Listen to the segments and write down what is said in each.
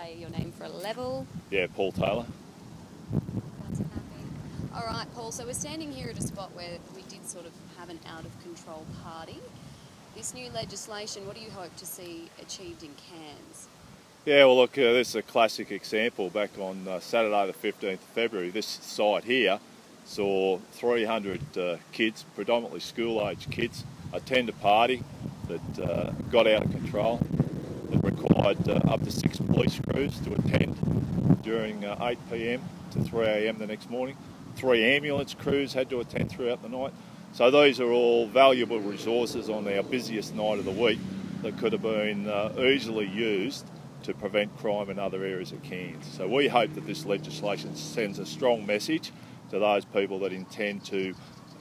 say your name for a level. Yeah, Paul Taylor. That's happy. All right, Paul, so we're standing here at a spot where we did sort of have an out-of-control party. This new legislation, what do you hope to see achieved in Cairns? Yeah, well look, this is a classic example. Back on Saturday the 15th of February, this site here saw 300 kids, predominantly school-aged kids, attend a party that got out of control. It required up to 6 police crews to attend during 8 p.m. to 3 a.m. the next morning. 3 ambulance crews had to attend throughout the night. So these are all valuable resources on our busiest night of the week that could have been easily used to prevent crime in other areas of Cairns. So we hope that this legislation sends a strong message to those people that intend to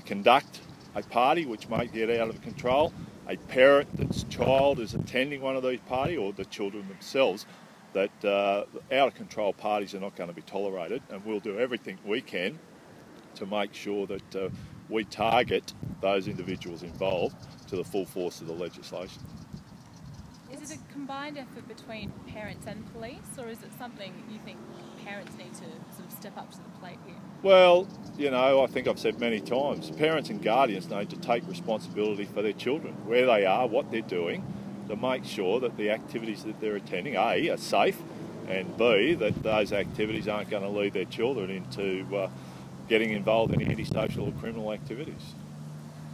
conduct a party which may get out of control, a parent that's child is attending one of these parties, or the children themselves, that out of control parties are not going to be tolerated, and we'll do everything we can to make sure that we target those individuals involved to the full force of the legislation. Is it a combined effort between parents and police, or is it something you think parents need to sort of step up to the plate here? Well, you know, I think I've said many times, parents and guardians need to take responsibility for their children, where they are, what they're doing, to make sure that the activities that they're attending, A, are safe, and B, that those activities aren't going to lead their children into getting involved in antisocial or criminal activities.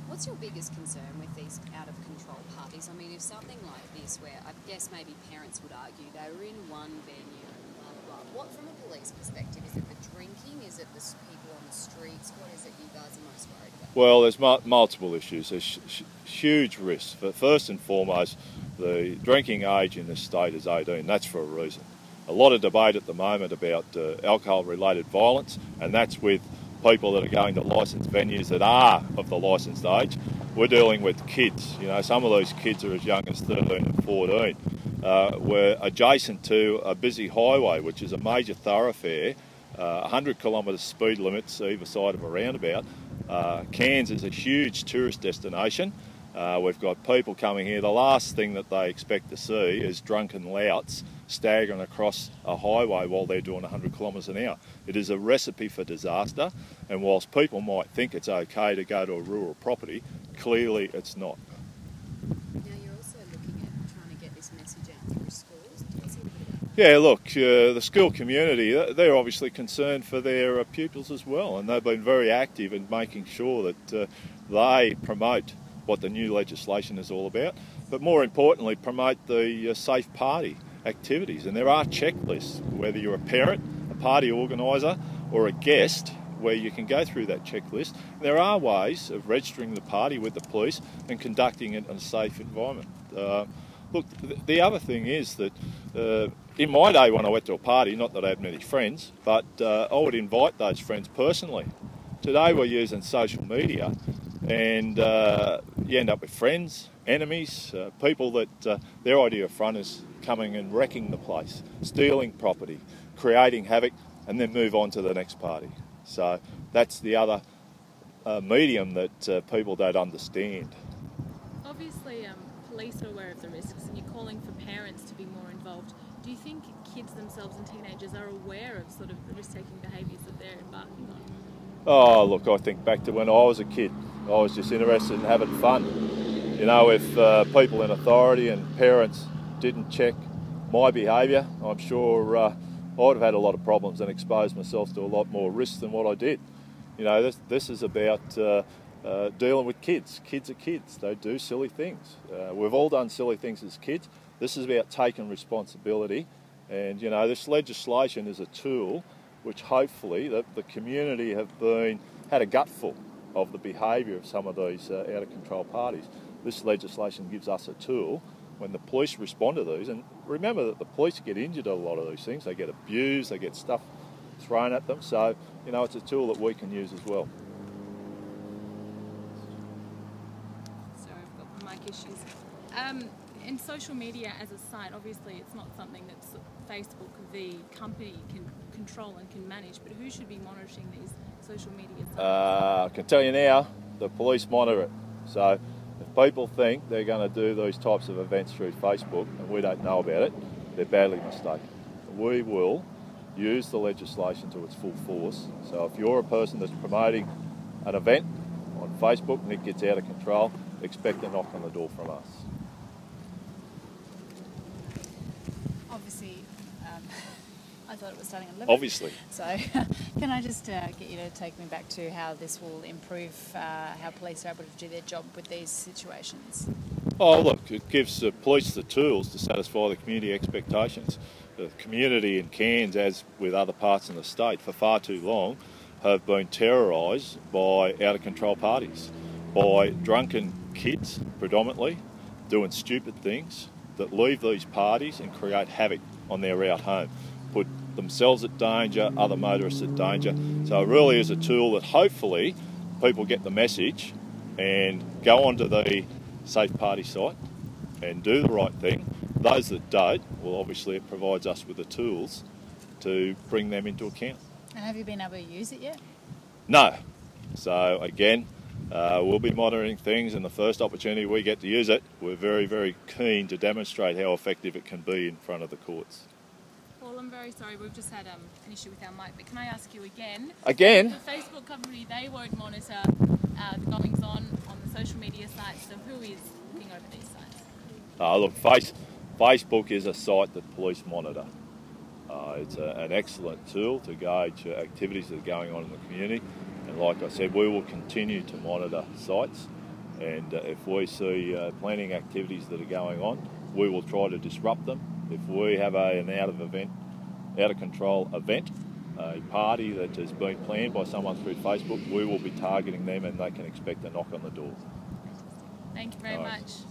What's your biggest concern with these out-of-control parties? I mean, if something like this, where I guess maybe parents would argue they were in one venue, blah, blah, blah. What, from a police perspective, is it the drinking? Is it the people on the streets? What is it you guys are most worried about? Well, there's multiple issues. There's huge risks. First and foremost, the drinking age in this state is 18. That's for a reason. A lot of debate at the moment about alcohol-related violence, and that's with people that are going to licensed venues that are of the licensed age. We're dealing with kids. You know, some of those kids are as young as 13 and 14. We're adjacent to a busy highway, which is a major thoroughfare, 100 kilometre speed limits either side of a roundabout. Cairns is a huge tourist destination. We've got people coming here. The last thing that they expect to see is drunken louts staggering across a highway while they're doing 100 kilometres an hour. It is a recipe for disaster, and whilst people might think it's okay to go to a rural property, clearly it's not. Now you're also looking at trying to get this message out through schools. Tell us a little bit about that. Yeah, look, the school community, they're obviously concerned for their pupils as well, and they've been very active in making sure that they promote what the new legislation is all about, but more importantly promote the safe party activities. And there are checklists, whether you're a parent, a party organiser or a guest, where you can go through that checklist. There are ways of registering the party with the police and conducting it in a safe environment. Look, the other thing is that in my day when I went to a party, not that I had many friends, but I would invite those friends personally. Today we're using social media, and you end up with friends, enemies, people that their idea of fun is coming and wrecking the place, stealing property, creating havoc, and then move on to the next party. So that's the other medium that people don't understand. Obviously, police are aware of the risks, and you're calling for parents to be more involved. Do you think kids themselves and teenagers are aware of sort of the risk-taking behaviours that they're embarking on? Oh, look, I think back to when I was a kid. I was just interested in having fun. You know, if people in authority and parents didn't check my behaviour, I'm sure I'd have had a lot of problems and exposed myself to a lot more risks than what I did. You know, this is about dealing with kids. Kids are kids. They do silly things. We've all done silly things as kids. This is about taking responsibility, and you know, this legislation is a tool which hopefully the community have had a gutful of the behaviour of some of these out-of-control parties. This legislation gives us a tool when the police respond to these, and remember that the police get injured at a lot of these things. They get abused, they get stuff thrown at them, so you know, it's a tool that we can use as well. Sorry, I've got mic issues. And social media as a site, obviously it's not something that Facebook, the company, can control and can manage, but who should be monitoring these social media sites? I can tell you now, the police monitor it. So if people think they're going to do these types of events through Facebook and we don't know about it, they're badly mistaken. we will use the legislation to its full force. So if you're a person that's promoting an event on Facebook and it gets out of control, expect a knock on the door from us. Obviously, I thought it was starting at 11. Obviously. So can I just get you to take me back to how this will improve how police are able to do their job with these situations? Oh, look, it gives the police the tools to satisfy the community expectations. The community in Cairns, as with other parts of the state, for far too long have been terrorised by out-of-control parties, by drunken kids predominantly, doing stupid things that leave these parties and create havoc on their route home, put themselves at danger, other motorists at danger. So it really is a tool that hopefully people get the message and go onto the Safe Party site and do the right thing. Those that don't, well, obviously it provides us with the tools to bring them into account. And have you been able to use it yet? No. So again, we'll be monitoring things, and the first opportunity we get to use it, we're very, very keen to demonstrate how effective it can be in front of the courts. Paul, I'm very sorry, we've just had an issue with our mic, but can I ask you again? Again? The Facebook company, they won't monitor the goings on the social media sites, so who is looking over these sites? Look, Facebook is a site that police monitor. It's an excellent tool to gauge activities that are going on in the community, and like I said, we will continue to monitor sites, and if we see planning activities that are going on, we will try to disrupt them. If we have an out-of-control event, a party that has been planned by someone through Facebook, we will be targeting them, and they can expect a knock on the door. Thank you very much.